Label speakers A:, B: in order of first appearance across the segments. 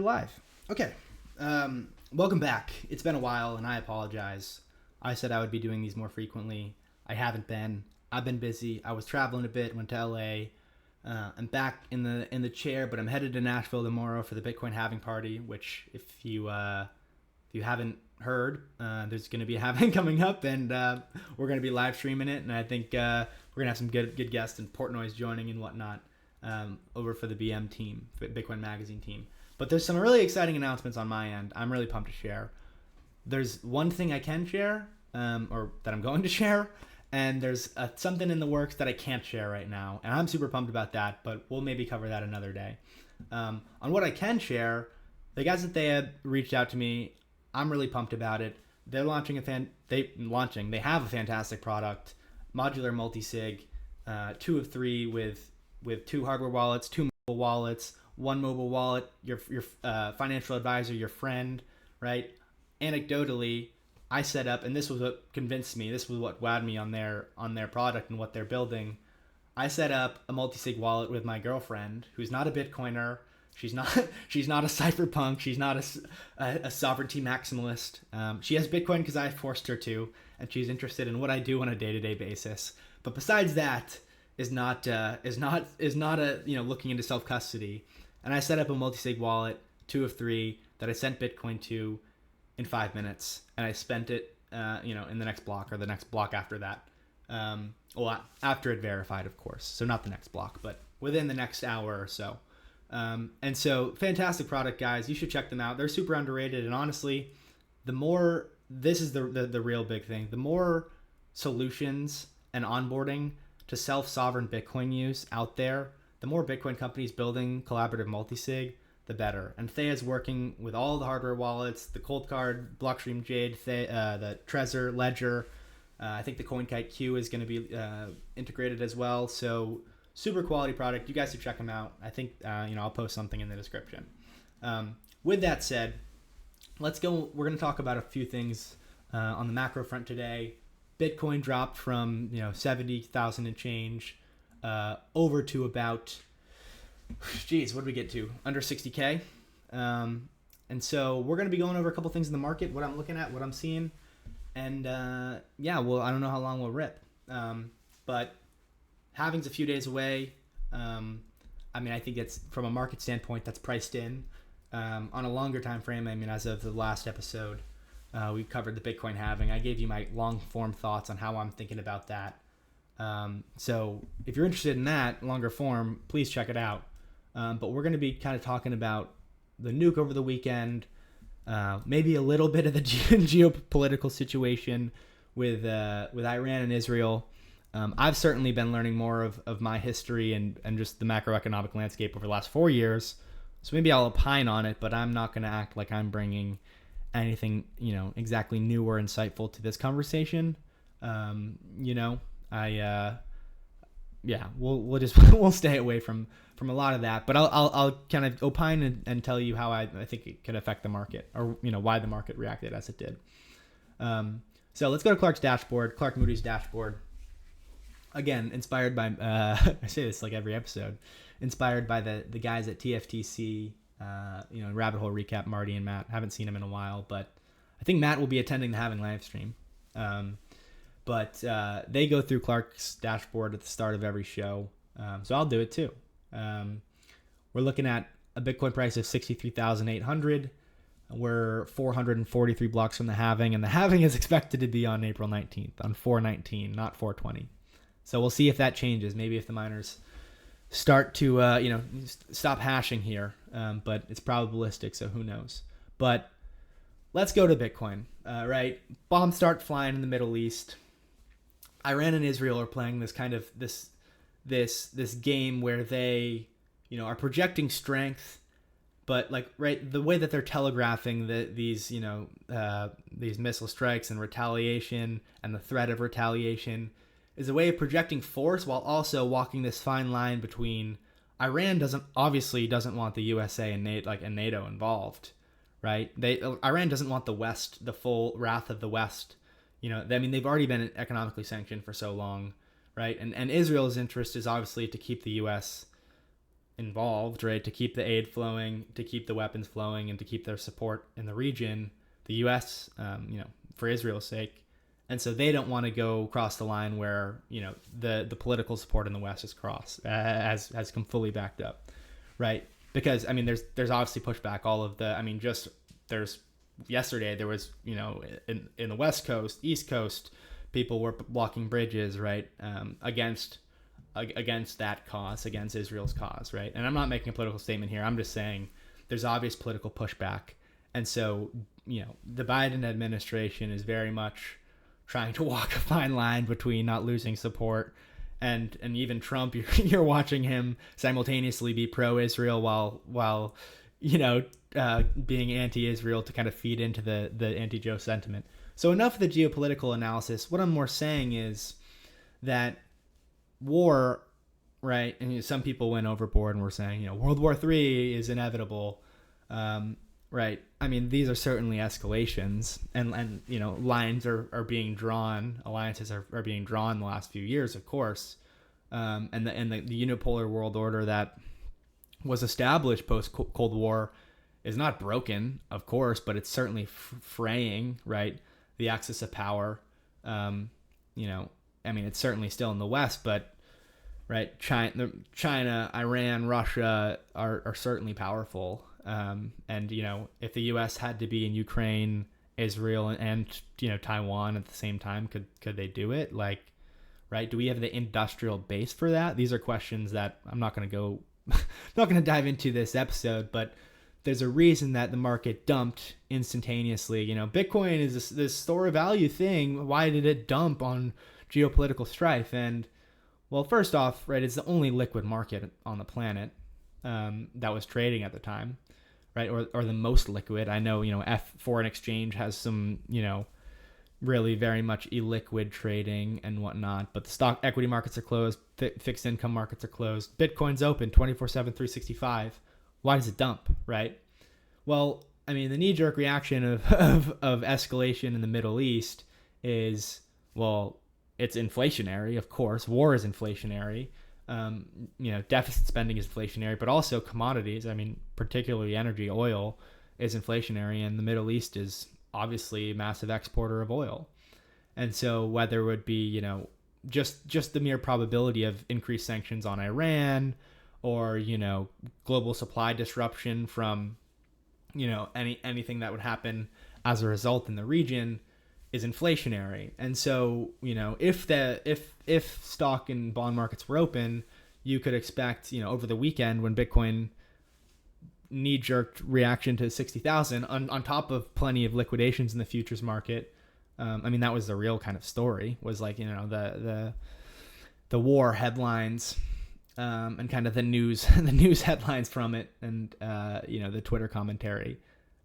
A: live. Okay. Welcome back. It's been a while, and I apologize. I said I would be doing these more frequently. I haven't been. I've been busy. I was traveling a bit. Went to LA. I'm back in the chair, but I'm headed to Nashville tomorrow for the Bitcoin halving party. Which, if you haven't heard, there's going to be a halving coming up, and we're going to be live streaming it. And I think we're going to have some good guests and Portnoy's joining and whatnot over for the BM team, Bitcoin Magazine team. But there's some really exciting announcements on my end. I'm really pumped to share. There's one thing I can share, or that I'm going to share, and there's something in the works that I can't share right now. And I'm super pumped about that, but we'll maybe cover that another day. On what I can share, the guys at Theya reached out to me. I'm really pumped about it. They're launching they have a fantastic product, modular multi-sig, 2 of 3 with 2 hardware wallets, 2 mobile wallets, 1 mobile wallet, your financial advisor, your friend, right? Anecdotally, I set up, and this was what convinced me, this was what wowed me on their product and what they're building. I set up a multi-sig wallet with my girlfriend, who's not a Bitcoiner. She's not a cypherpunk. She's not a sovereignty maximalist. She has Bitcoin because I forced her to, and she's interested in what I do on a day-to-day basis. But besides that, is not looking into self-custody. And I set up a multi-sig wallet, 2 of 3, that I sent Bitcoin to in 5 minutes, and I spent it, in the next block or the next block after that. After it verified, of course. So not the next block, but within the next hour or so. And so fantastic product, guys. You should check them out. They're super underrated, and honestly, this is the real big thing. The more solutions and onboarding to self-sovereign Bitcoin use out there, the more Bitcoin companies building collaborative multi-sig, the better. And Theya is working with all the hardware wallets, the Coldcard, Blockstream Jade, the Trezor, Ledger. I think the CoinKite Q is going to be integrated as well. So super quality product. You guys should check them out. I think I'll post something in the description. With that said, let's go. We're going to talk about a few things on the macro front today. Bitcoin dropped from 70,000 and change over to about, what did we get to? Under 60K. And so we're going to be going over a couple things in the market, what I'm looking at, what I'm seeing. And I don't know how long we'll rip. But halving's a few days away. I think it's, from a market standpoint, that's priced in. On a longer time frame, as of the last episode, we've covered the Bitcoin halving. I gave you my long form thoughts on how I'm thinking about that. So if you're interested in that longer form, please check it out. But we're going to be kind of talking about the nuke over the weekend, maybe a little bit of the geopolitical situation with Iran and Israel. I've certainly been learning more of my history and just the macroeconomic landscape over the last 4 years. So maybe I'll opine on it, but I'm not going to act like I'm bringing anything, exactly new or insightful to this conversation. We'll stay away from a lot of that, but I'll kind of opine and tell you how I think it could affect the market, or why the market reacted as it did. So let's go to Clark Moody's dashboard. Again, inspired by I say this like every episode, inspired by the guys at TFTC. Rabbit Hole Recap, Marty and Matt. Haven't seen them in a while, but I think Matt will be attending the halving live stream. But they go through Clark's dashboard at the start of every show. So I'll do it too. We're looking at a Bitcoin price of 63,800. We're 443 blocks from the halving, and the halving is expected to be on April 19th, on 4/19, not 4/20. So we'll see if that changes. Maybe if the miners start to, stop hashing here. But it's probabilistic, so who knows. But let's go to Bitcoin, right? Bombs start flying in the Middle East. Iran and Israel are playing this kind of this game where they, are projecting strength, but the way that they're telegraphing these missile strikes and retaliation and the threat of retaliation is a way of projecting force while also walking this fine line between Iran obviously doesn't want the USA and NATO involved, right? Iran doesn't want the West, the full wrath of the West. They've already been economically sanctioned for so long, right? And Israel's interest is obviously to keep the U.S. involved, right, to keep the aid flowing, to keep the weapons flowing, and to keep their support in the region, the U.S., for Israel's sake. And so they don't want to go cross the line where, the political support in the West is has come fully backed up, right? Because, there's obviously pushback. Yesterday there was, in the West Coast, East Coast, people were blocking bridges, right, against that cause, against Israel's cause, right? And I'm not making a political statement here. I'm just saying there's obvious political pushback. And so, the Biden administration is very much trying to walk a fine line between not losing support and even Trump. You're watching him simultaneously be pro-Israel while being anti-Israel to kind of feed into the anti-Joe sentiment. So enough of the geopolitical analysis. What I'm more saying is that war, right? And some people went overboard and were saying, World War III is inevitable, right? These are certainly escalations, and lines are being drawn, alliances are being drawn in the last few years, of course, and the unipolar world order that was established post Cold War is not broken, of course, but it's certainly fraying, right? The axis of power, it's certainly still in the West, but right, China, Iran, Russia are certainly powerful. And if the U.S. had to be in Ukraine, Israel, and Taiwan at the same time, could they do it? Like, right? Do we have the industrial base for that? These are questions that I'm not going to dive into this episode, but there's a reason that the market dumped instantaneously. Bitcoin is this store of value thing. Why did it dump on geopolitical strife? And well, first off, right, it's the only liquid market on the planet that was trading at the time, right? Or the most liquid. I know, foreign exchange has some, really very much illiquid trading and whatnot, but the stock equity markets are closed, fixed income markets are closed. Bitcoin's open 24/7, 365. Why does it dump, right? Well, the knee-jerk reaction of escalation in the Middle East is, well, it's inflationary, of course. War is inflationary. Deficit spending is inflationary, but also commodities, particularly energy, oil, is inflationary, and the Middle East is obviously a massive exporter of oil. And so whether it would be, just the mere probability of increased sanctions on Iran, or, global supply disruption from, anything that would happen as a result in the region is inflationary. And so, if stock and bond markets were open, you could expect, over the weekend when Bitcoin knee-jerk reaction to 60,000 on top of plenty of liquidations in the futures market. That was the real kind of story, was like, the war headlines, and kind of the news headlines from it, and the Twitter commentary,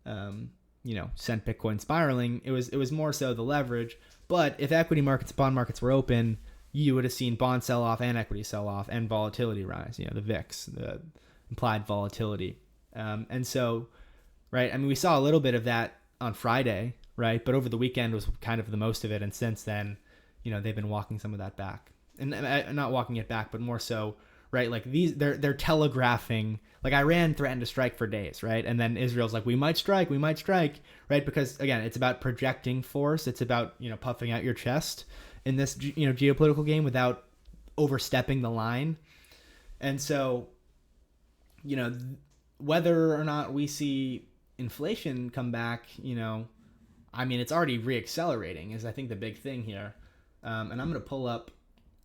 A: sent Bitcoin spiraling. It was more so the leverage. But if equity markets, bond markets were open, you would have seen bond sell off and equity sell off and volatility rise. The VIX, the implied volatility. And so, right, we saw a little bit of that on Friday, right? But over the weekend was kind of the most of it. And since then, they've been walking some of that back, and not walking it back, but more so, right? Like they're telegraphing, like Iran threatened to strike for days, right? And then Israel's like, we might strike, right? Because again, it's about projecting force. It's about, puffing out your chest in this, geopolitical game without overstepping the line. And so, whether or not we see inflation come back, it's already reaccelerating is, I think, the big thing here. And I'm going to pull up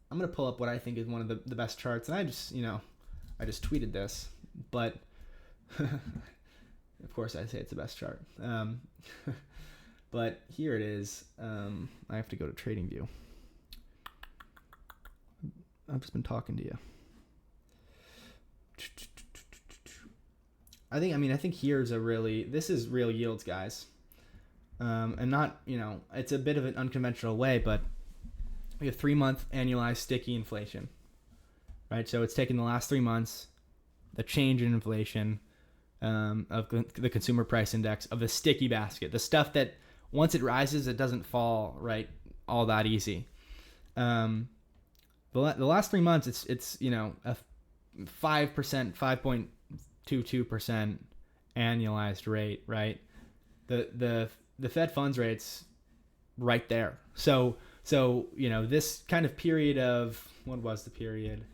A: what I think is one of the best charts. And I just tweeted this, but of course I say it's the best chart. But here it is. I have to go to TradingView. I've just been talking to you. I think this is real yields, guys. And not, it's a bit of an unconventional way, but we have 3-month annualized sticky inflation, right? So it's taken the last 3 months, the change in inflation, of the consumer price index, of the sticky basket, the stuff that once it rises, it doesn't fall, right, all that easy. The last 3 months, it's 5%, 5.22% annualized rate, right? The Fed funds rate's right there. So this kind of period of, what was the period?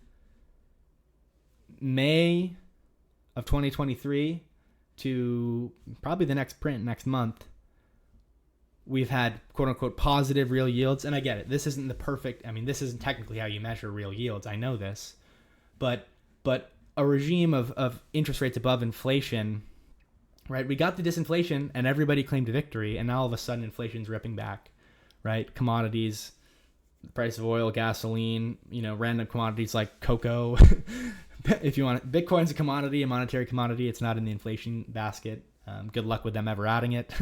A: May of 2023 to probably the next print next month, we've had quote unquote positive real yields. And I get it. This isn't the perfect, this isn't technically how you measure real yields. I know this, but a regime of interest rates above inflation, right? We got the disinflation and everybody claimed victory. And now all of a sudden inflation's ripping back, right? Commodities, the price of oil, gasoline, random commodities like cocoa. If you want, Bitcoin's a commodity, a monetary commodity. It's not in the inflation basket. Good luck with them ever adding it,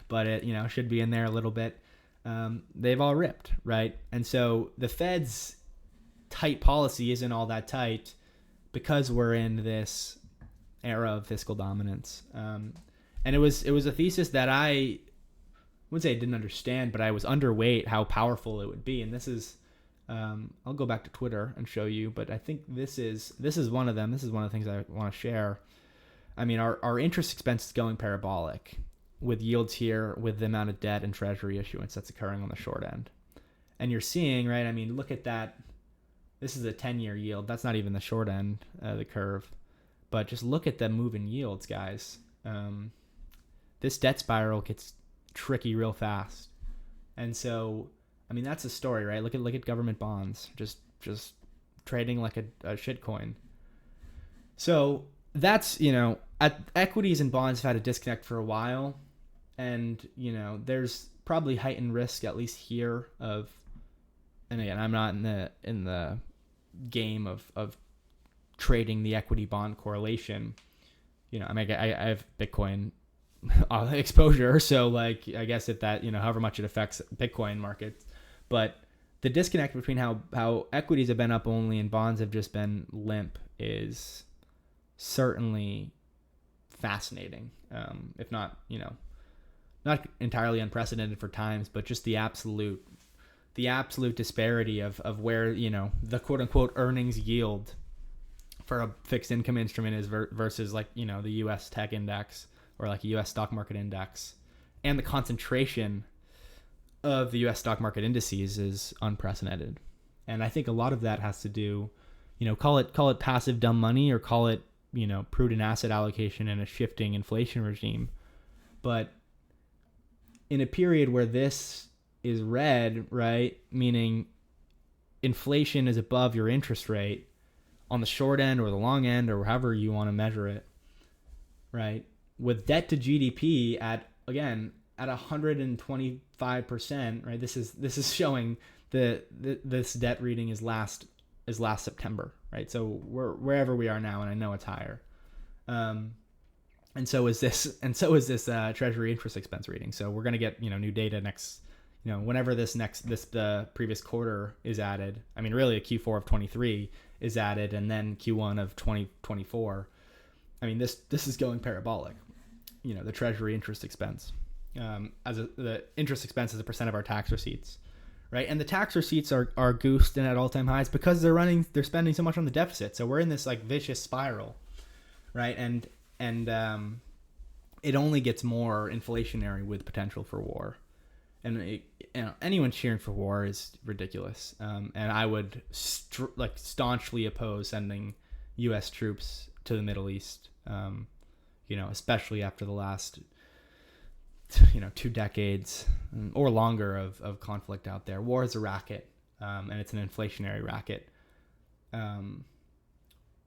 A: but it should be in there a little bit. They've all ripped, right? And so the Fed's tight policy isn't all that tight because we're in this era of fiscal dominance. And it was a thesis that I wouldn't say I didn't understand, but I was underweight how powerful it would be. And this is, I'll go back to Twitter and show you, but I think this is one of them. This is one of the things I want to share. Our interest expense is going parabolic with yields here, with the amount of debt and treasury issuance that's occurring on the short end. And you're seeing, right? Look at that. This is a 10-year yield. That's not even the short end of the curve. But just look at the move in yields, guys. This debt spiral gets tricky real fast. And so, that's a story, right? Look at government bonds, just trading like a shit coin. So that's, equities and bonds have had a disconnect for a while. And, there's probably heightened risk, at least here, of, and again, I'm not in the game of trading the equity bond correlation. I have Bitcoin exposure. So I guess if that, however much it affects Bitcoin markets, but the disconnect between how equities have been up only and bonds have just been limp is certainly fascinating. If not, not entirely unprecedented for times, but just the absolute disparity of where, the quote unquote earnings yield for a fixed income instrument is versus the US tech index or a US stock market index, and the concentration of the US stock market indices is unprecedented. And I think a lot of that has to do, call it passive dumb money, or call it, prudent asset allocation in a shifting inflation regime. But in a period where this is red, right, meaning inflation is above your interest rate on the short end or the long end or however you want to measure it, right, with debt to GDP at 125%, right? This is showing this debt reading is last September, right? So we're wherever we are now, and I know it's higher. And so is this Treasury interest expense reading. So we're gonna get new data next, whenever the previous quarter is added. Really a Q4 of 23 is added, and then Q1 of 2024. This is going parabolic. The Treasury interest expense, the interest expense as a percent of our tax receipts, right? And the tax receipts are goosed and at all-time highs because they're spending so much on the deficit. So we're in this vicious spiral, right? And it only gets more inflationary with potential for war. And anyone cheering for war is ridiculous. And I would staunchly oppose sending U.S. troops to the Middle East. Especially after the last 2 decades or longer of conflict out there. War is a racket, and it's an inflationary racket.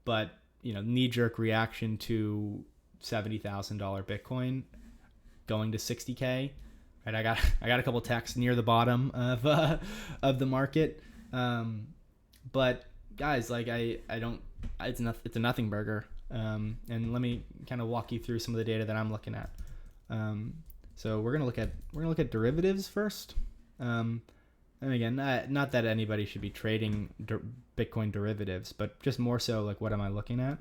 A: But knee-jerk reaction to $70,000 Bitcoin going to 60K. Right, I got a couple texts near the bottom of the market, but guys, I don't. It's a nothing burger. And let me kind of walk you through some of the data that I'm looking at. So we're gonna look at derivatives first. And again, not that anybody should be trading Bitcoin derivatives, but just more so what am I looking at?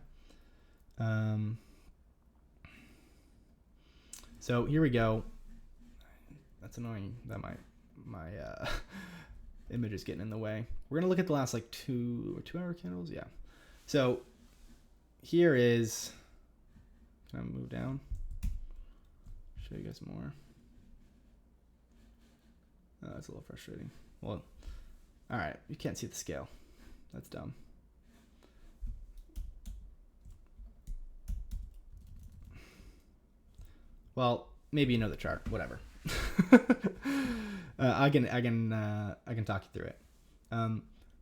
A: So here we go. That's annoying that my image is getting in the way. We're gonna look at the last 2 hour candles. Yeah. So here is, can I move down? Show you guys more. Oh, that's a little frustrating. Well, all right, you can't see the scale. That's dumb. Well, maybe you know the chart. Whatever. I can talk you through it.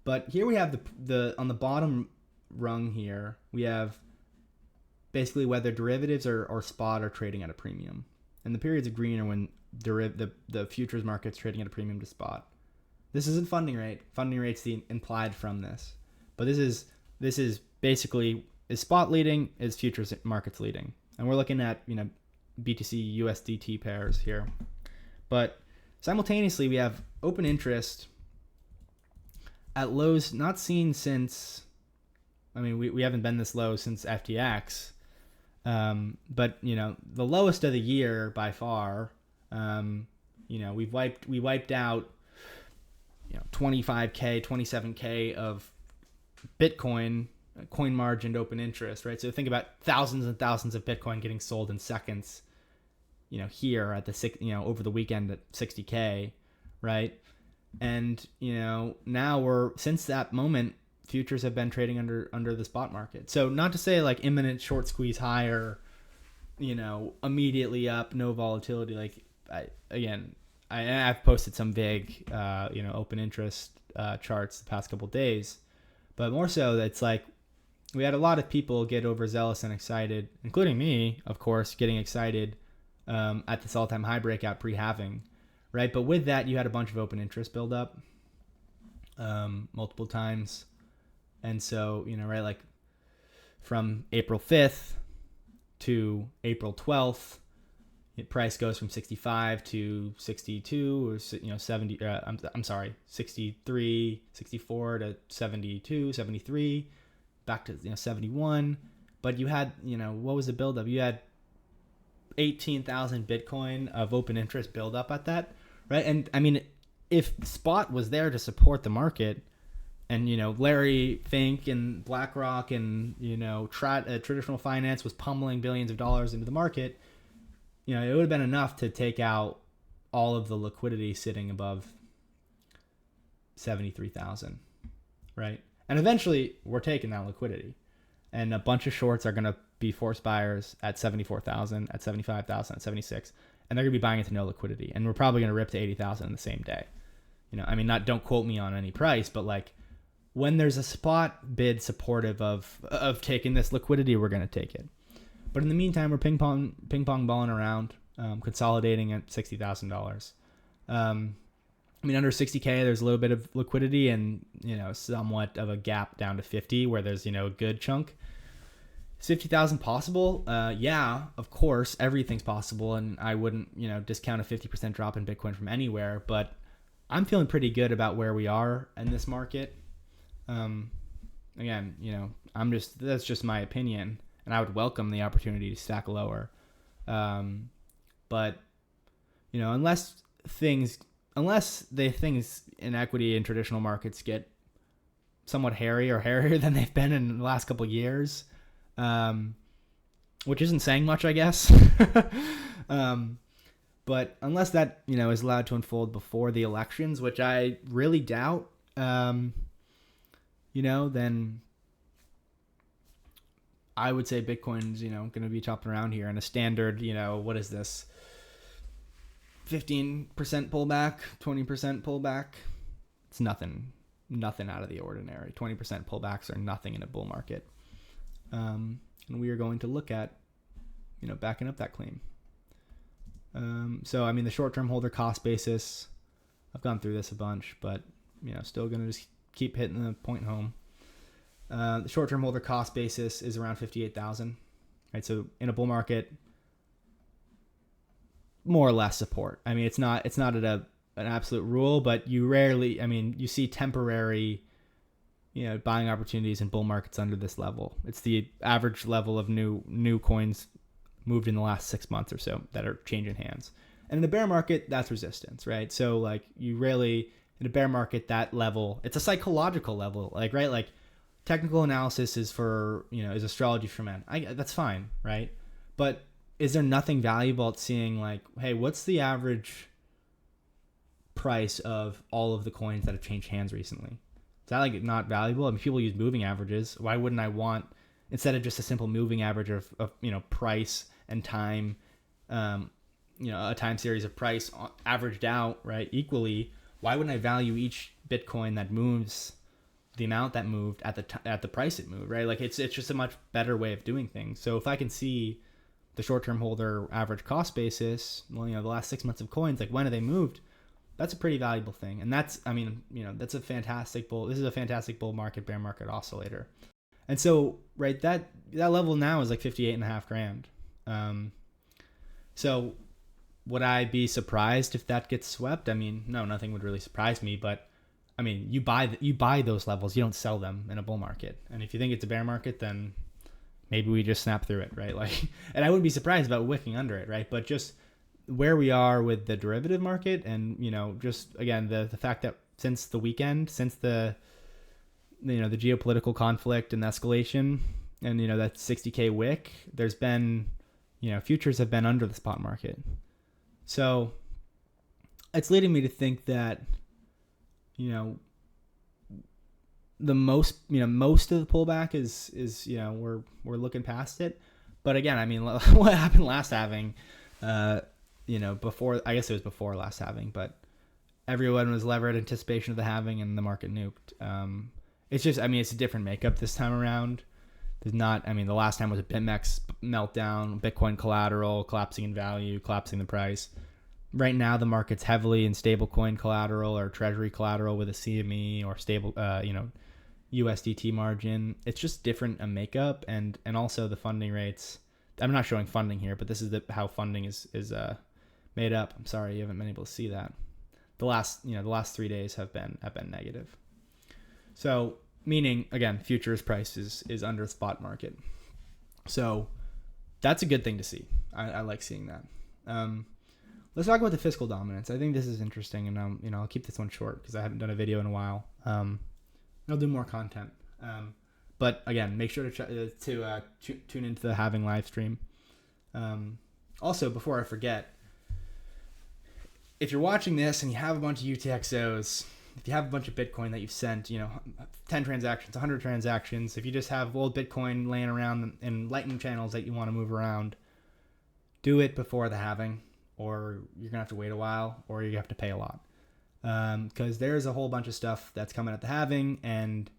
A: But here we have the on the bottom rung here, we have basically whether derivatives or spot are trading at a premium. And the periods of green are when the futures market's trading at a premium to spot. This isn't funding rate. Funding rate's the implied from this. But this is basically, is spot leading, is futures markets leading. And we're looking at, BTC USDT pairs here. But simultaneously, we have open interest at lows not seen since, we haven't been this low since FTX. But the lowest of the year by far. We wiped out 25K, 27K of Bitcoin coin margined open interest, right? So think about thousands and thousands of Bitcoin getting sold in seconds, here at the over the weekend at 60K, right? And now since that moment, futures have been trading under the spot market. So not to say like imminent short squeeze higher, immediately up, no volatility. Like I've posted some big open interest charts the past couple of days, but more so it's like we had a lot of people get overzealous and excited, including me, of course, getting excited at this all-time high breakout pre-halving, right? But with that, you had a bunch of open interest build up multiple times. And so, right, like from April 5th to April 12th, price goes from 65 to 62 or 70, 63, 64 to 72, 73, back to 71. But you had, what was the buildup? You had 18,000 Bitcoin of open interest buildup at that, right? And if spot was there to support the market, and Larry Fink and BlackRock and traditional finance was pummeling billions of dollars into the market, it would have been enough to take out all of the liquidity sitting above 73,000, right? And eventually we're taking that liquidity, and a bunch of shorts are going to be forced buyers at 74,000, at 75,000, at 76, and they're going to be buying into no liquidity, and we're probably going to rip to 80,000 in the same day. Don't quote me on any price, but like when there's a spot bid supportive of taking this liquidity, we're going to take it. But in the meantime, we're ping pong balling around, consolidating at $60,000. Under 60K, there's a little bit of liquidity and, somewhat of a gap down to 50 where there's, a good chunk. Is 50,000 possible? Yeah, of course, everything's possible. And I wouldn't, discount a 50% drop in Bitcoin from anywhere, but I'm feeling pretty good about where we are in this market. Again, that's just my opinion, and I would welcome the opportunity to stack lower. But unless the things in equity and traditional markets get somewhat hairy or hairier than they've been in the last couple of years, which isn't saying much, I guess. But unless that, is allowed to unfold before the elections, which I really doubt, then I would say Bitcoin's, going to be chopping around here in a standard, what is this? 15% pullback, 20% pullback. It's nothing out of the ordinary. 20% pullbacks are nothing in a bull market. And we are going to look at, backing up that claim. So, the short-term holder cost basis, I've gone through this a bunch, but, still going to just keep hitting the point home. The short-term holder cost basis is around 58,000, right? So in a bull market, more or less support. It's not at an absolute rule, but you rarely, you see temporary, buying opportunities in bull markets under this level. It's the average level of new coins moved in the last 6 months or so that are changing hands. And in the bear market, that's resistance, right? So like you rarely, in a bear market, that level, it's a psychological level, right? Like technical analysis is for, is astrology for men. That's fine, right? But is there nothing valuable at seeing like, hey, what's the average price of all of the coins that have changed hands recently? Is that like not valuable? I mean, people use moving averages. Why wouldn't I want, instead of just a simple moving average of price and time, a time series of price averaged out, right, equally, why wouldn't I value each Bitcoin that moves the amount that moved at the price it moved, right? Like it's just a much better way of doing things. So if I can see the short-term holder average cost basis, well, the last 6 months of coins, like when have they moved? That's a pretty valuable thing. And that's, that's a fantastic bull. This is a fantastic bull market, bear market oscillator. And so, right, that level now is like 58.5 grand. So would I be surprised if that gets swept? I mean, no, nothing would really surprise me, but I mean, you buy those levels, you don't sell them in a bull market. And if you think it's a bear market, then maybe we just snap through it, right? Like, and I wouldn't be surprised about wicking under it, right? But just where we are with the derivative market, and just again the fact that since the weekend, since the the geopolitical conflict and escalation, and that 60K wick, there's been futures have been under the spot market. So it's leading me to think that the most of the pullback is we're looking past it. But again, I mean, what happened last halving, before, I guess it was before last halving, but everyone was levered anticipation of the halving and the market nuked. It's just, I mean, it's a different makeup this time around. There's not, I mean, the last time was a BitMEX meltdown, Bitcoin collateral collapsing in value, collapsing the price. Right now, the market's heavily in stablecoin collateral or treasury collateral with a CME or stable, USDT margin. It's just different a makeup, and also the funding rates. I'm not showing funding here, but this is how funding is made up. I'm sorry you haven't been able to see that. The last 3 days have been negative. So meaning again, futures price is under spot market. So that's a good thing to see. I like seeing that. Let's talk about the fiscal dominance. I think this is interesting, and I'll keep this one short because I haven't done a video in a while. I'll do more content. But again, make sure to tune into the halving live stream. Also, before I forget, if you're watching this and you have a bunch of UTXOs, if you have a bunch of Bitcoin that you've sent, 10 transactions, 100 transactions, if you just have old Bitcoin laying around in Lightning channels that you want to move around, do it before the halving, or you're going to have to wait a while, or you have to pay a lot. Because there's a whole bunch of stuff that's coming at the halving, and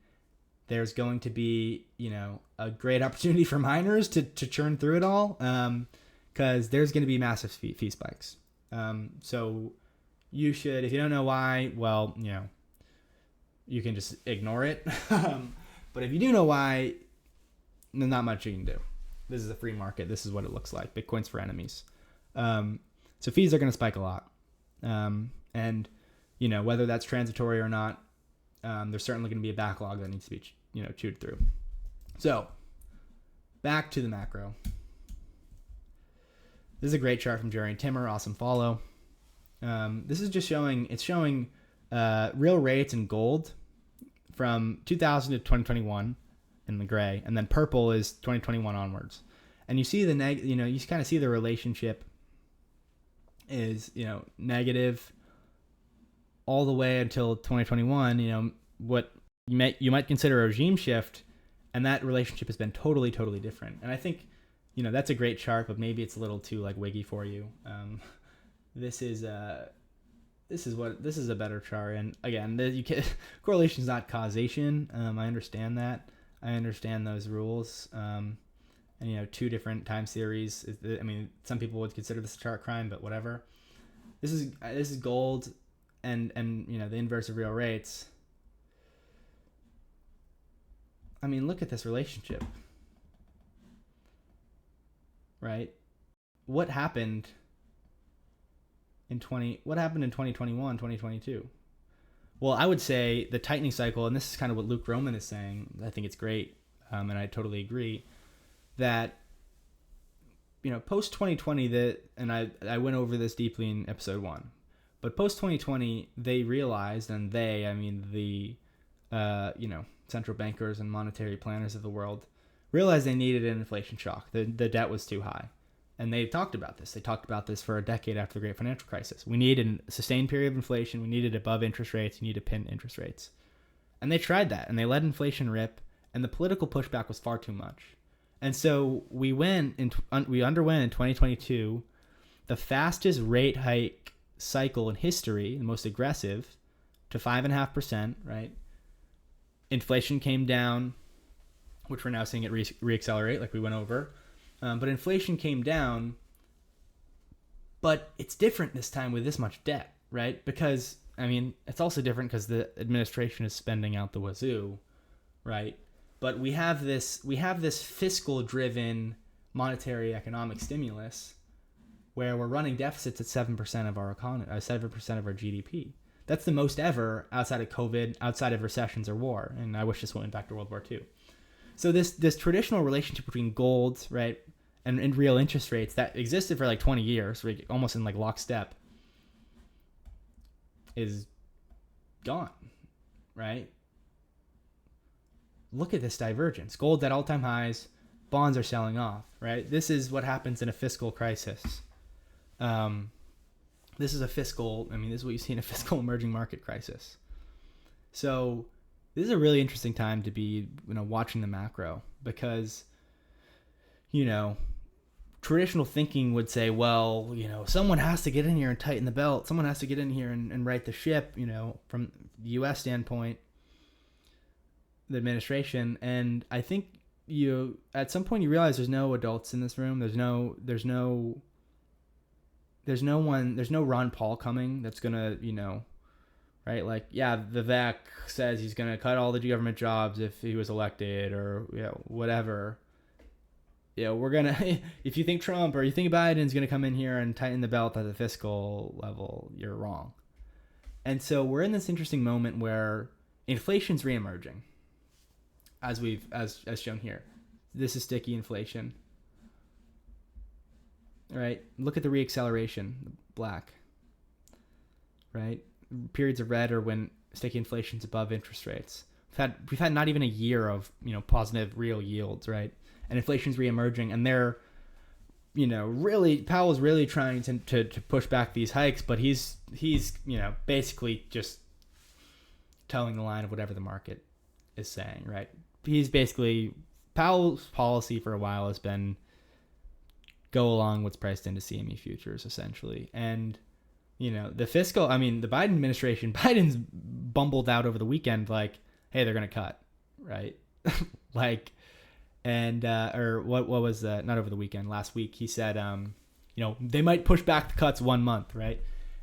A: there's going to be, a great opportunity for miners to churn through it all, because there's going to be massive fee spikes. So you should, if you don't know why, well, you can just ignore it. But if you do know why, then not much you can do. This is a free market. This is what it looks like. Bitcoin's for enemies. So fees are going to spike a lot. And, whether that's transitory or not, there's certainly going to be a backlog that needs to be, chewed through. So back to the macro. This is a great chart from Jerry and Timmer. Awesome follow. This is just showing real rates in gold from 2000 to 2021 in the gray, and then purple is 2021 onwards. And you see you kind of see the relationship is, negative all the way until 2021, what you might consider a regime shift, and that relationship has been totally, totally different. And I think, that's a great chart, but maybe it's a little too wiggy for you. This is a better chart. And again, correlation is not causation. I understand that. I understand those rules. And two different time series. I mean, some people would consider this a chart crime, but whatever. This is gold, and the inverse of real rates. I mean, look at this relationship. Right? What happened in 2021, 2022? Well, I would say the tightening cycle, and this is kind of what Luke Roman is saying. I think it's great, and I totally agree that post 2020 and I went over this deeply in episode 1, but post 2020 they realized, and I mean the central bankers and monetary planners of the world realized they needed an inflation shock. The debt was too high. And they talked about this. They talked about this for a decade after the great financial crisis. We need a sustained period of inflation. We needed above interest rates. You need to pin interest rates. And they tried that, and they let inflation rip, and the political pushback was far too much. And so we underwent in 2022 the fastest rate hike cycle in history, the most aggressive, to 5.5%, right? Inflation came down, which we're now seeing it reaccelerate, like we went over. But inflation came down, but it's different this time with this much debt, right? Because, it's also different because the administration is spending out the wazoo, right? But we have this fiscal-driven monetary economic stimulus where we're running deficits at 7% of our economy, 7% of our GDP. That's the most ever outside of COVID, outside of recessions or war. And I wish this went back to World War II. So this traditional relationship between gold, right, and real interest rates that existed for like 20 years, almost in like lockstep, is gone, right? Look at this divergence. Gold's at all-time highs, bonds are selling off, right? This is what happens in a fiscal crisis. This is this is what you see in a fiscal emerging market crisis. So this is a really interesting time to be, watching the macro because, traditional thinking would say, well, someone has to get in here and tighten the belt. Someone has to get in here and right the ship, from the U.S. standpoint, the administration. And I think at some point you realize there's no adults in this room. There's no Ron Paul coming that's going to, right? Like, yeah, Vivek says he's going to cut all the government jobs if he was elected or, whatever. We're going to, if you think Trump or you think Biden's going to come in here and tighten the belt at the fiscal level, you're wrong. And so we're in this interesting moment where inflation's reemerging as shown here. This is sticky inflation. Right? Look at the reacceleration, black. Right? Periods of red are when sticky inflation's above interest rates. We've had not even a year of, positive real yields, right? And inflation's reemerging, and they're, Powell's really trying to push back these hikes, but he's basically just towing the line of whatever the market is saying, right? Powell's policy for a while has been go along what's priced into CME futures, essentially. And, the fiscal, the Biden administration, Biden's bumbled out over the weekend, like, hey, they're going to cut, right? Or what was not over the weekend, last week, he said, they might push back the cuts 1 month, right?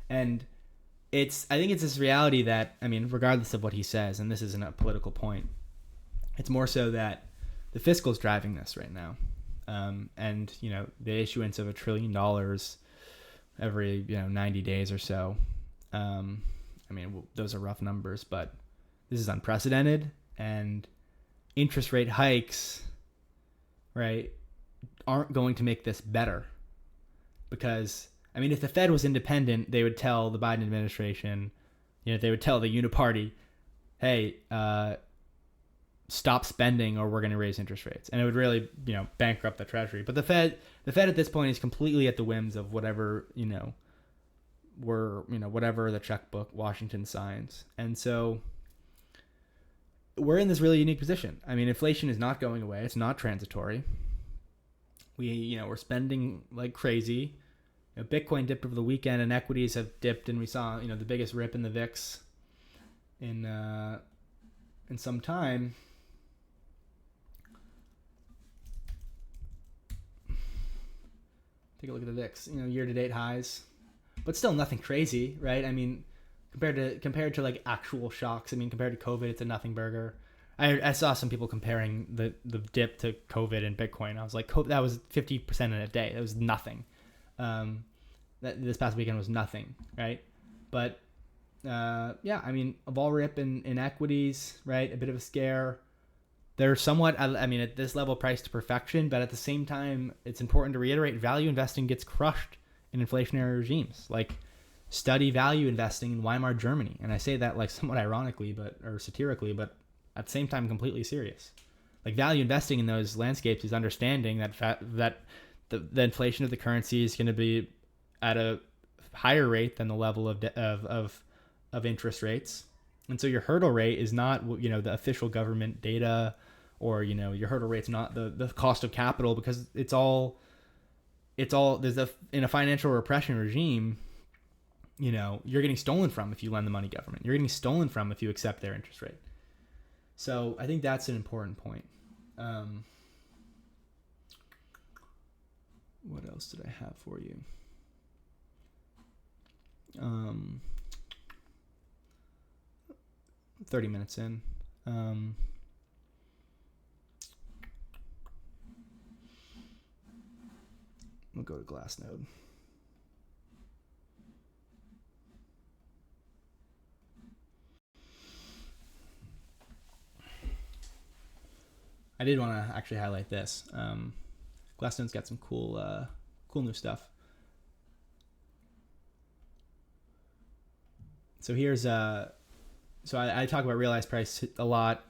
A: And I think it's this reality that, regardless of what he says, and this isn't a political point, it's more so that the fiscal is driving this right now. And the issuance of $1 trillion every 90 days or so. Those are rough numbers, but this is unprecedented, and interest rate hikes, right, aren't going to make this better. Because if the Fed was independent, they would tell the Biden administration, they would tell the uniparty, hey, stop spending or we're going to raise interest rates. And it would really, bankrupt the Treasury. But the Fed at this point is completely at the whims of whatever, whatever the checkbook Washington signs. And so we're in this really unique position. Inflation is not going away. It's not transitory. We're spending like crazy. Bitcoin dipped over the weekend and equities have dipped, and we saw, the biggest rip in the VIX in some time. Take a look at the VIX, year-to-date highs, but still nothing crazy, right? Compared to like actual shocks. Compared to COVID, it's a nothing burger. I saw some people comparing the dip to COVID and Bitcoin. I was like, that was 50% in a day. That was nothing. This past weekend was nothing, right? But a vol rip in equities, right? A bit of a scare. They're somewhat, at this level, priced to perfection, but at the same time, it's important to reiterate, value investing gets crushed in inflationary regimes. Like, study value investing in Weimar Germany. And I say that like somewhat ironically, or satirically, but at the same time completely serious. Like value investing in those landscapes is understanding that the inflation of the currency is going to be at a higher rate than the level of interest rates. And so your hurdle rate is not, the official government data, or, your hurdle rate's not the cost of capital, because it's all in a financial repression regime, you're getting stolen from if you lend the money government. You're getting stolen from if you accept their interest rate. So I think that's an important point. What else did I have for you? 30 minutes in. We'll go to Glassnode. I did want to actually highlight this. Glassnode's got some cool new stuff. So here's I talk about realized price a lot.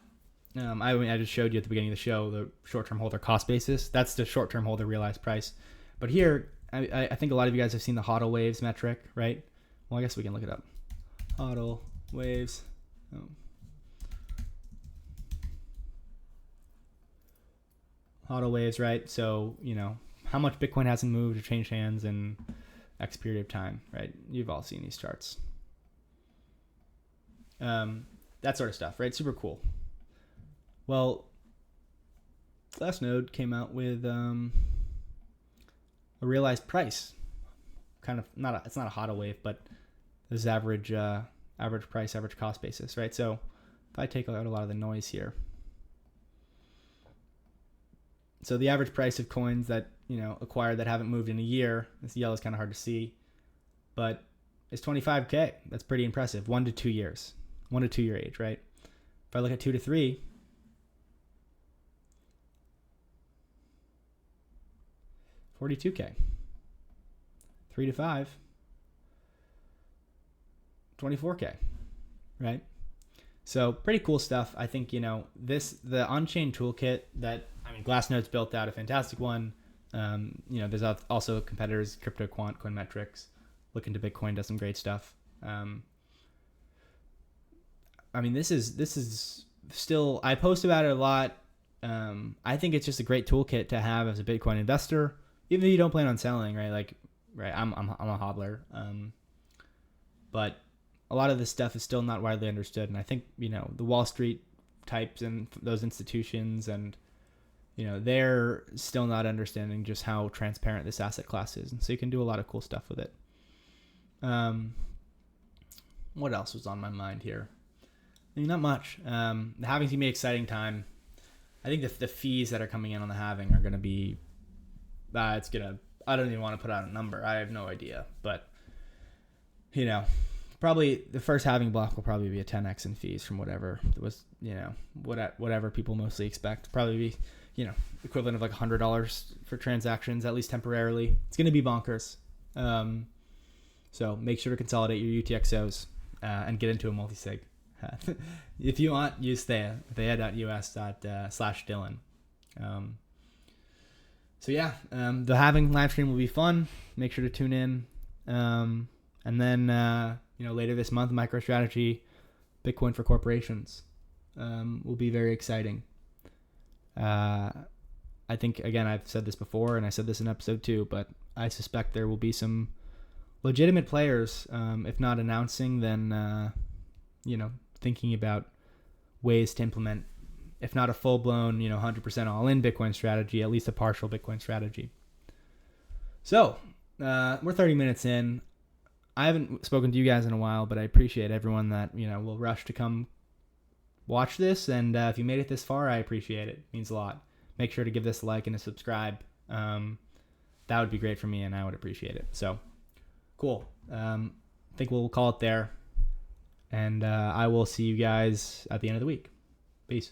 A: I just showed you at the beginning of the show the short-term holder cost basis. That's the short-term holder realized price. But here, I think a lot of you guys have seen the HODL waves metric, right? Well, I guess we can look it up. HODL waves. HODL waves, right? So, how much Bitcoin hasn't moved or changed hands in X period of time, right? You've all seen these charts. That sort of stuff, right? Super cool. Well, Glassnode came out with a realized price. Kind of it's not a HODL wave, but this is average price, average cost basis, right? So if I take out a lot of the noise here. So the average price of coins that, acquired that haven't moved in a year, this yellow is kind of hard to see, but it's 25K. That's pretty impressive. 1 to 2 years. 1 to 2 year age, right? If I look at 2 to 3, $42K. 3 to 5, $24K, right? So pretty cool stuff. I think, the on-chain toolkit that, Glassnode's built out a fantastic one. There's also competitors, CryptoQuant, Coinmetrics, Look Into Bitcoin does some great stuff. This is still, I post about it a lot. I think it's just a great toolkit to have as a Bitcoin investor, even if you don't plan on selling, right? Like, right, I'm a hodler, but a lot of this stuff is still not widely understood. And I think, the Wall Street types and those institutions, and, they're still not understanding just how transparent this asset class is. And so you can do a lot of cool stuff with it. What else was on my mind here? Not much. The halving's gonna be an exciting time. I think the fees that are coming in on the halving are gonna be, I don't even want to put out a number. I have no idea, but probably the first halving block will probably be a 10x in fees from whatever was, whatever people mostly expect. Probably be, equivalent of like $100 for transactions, at least temporarily. It's gonna be bonkers. So make sure to consolidate your UTXOs and get into a multi-sig. If you want, use Theya, theya.us/Dylan. The halving live stream will be fun. Make sure to tune in. And then, later this month, MicroStrategy, Bitcoin for corporations, will be very exciting. I think, again, I've said this before, and I said this in episode 2, but I suspect there will be some legitimate players, if not announcing, then, thinking about ways to implement, if not a full-blown, 100% all-in Bitcoin strategy, at least a partial Bitcoin strategy. So, we're 30 minutes in. I haven't spoken to you guys in a while, but I appreciate everyone that, will rush to come watch this. And if you made it this far, I appreciate it. It means a lot. Make sure to give this a like and a subscribe. That would be great for me, and I would appreciate it. So, cool. I think we'll call it there. And I will see you guys at the end of the week. Peace.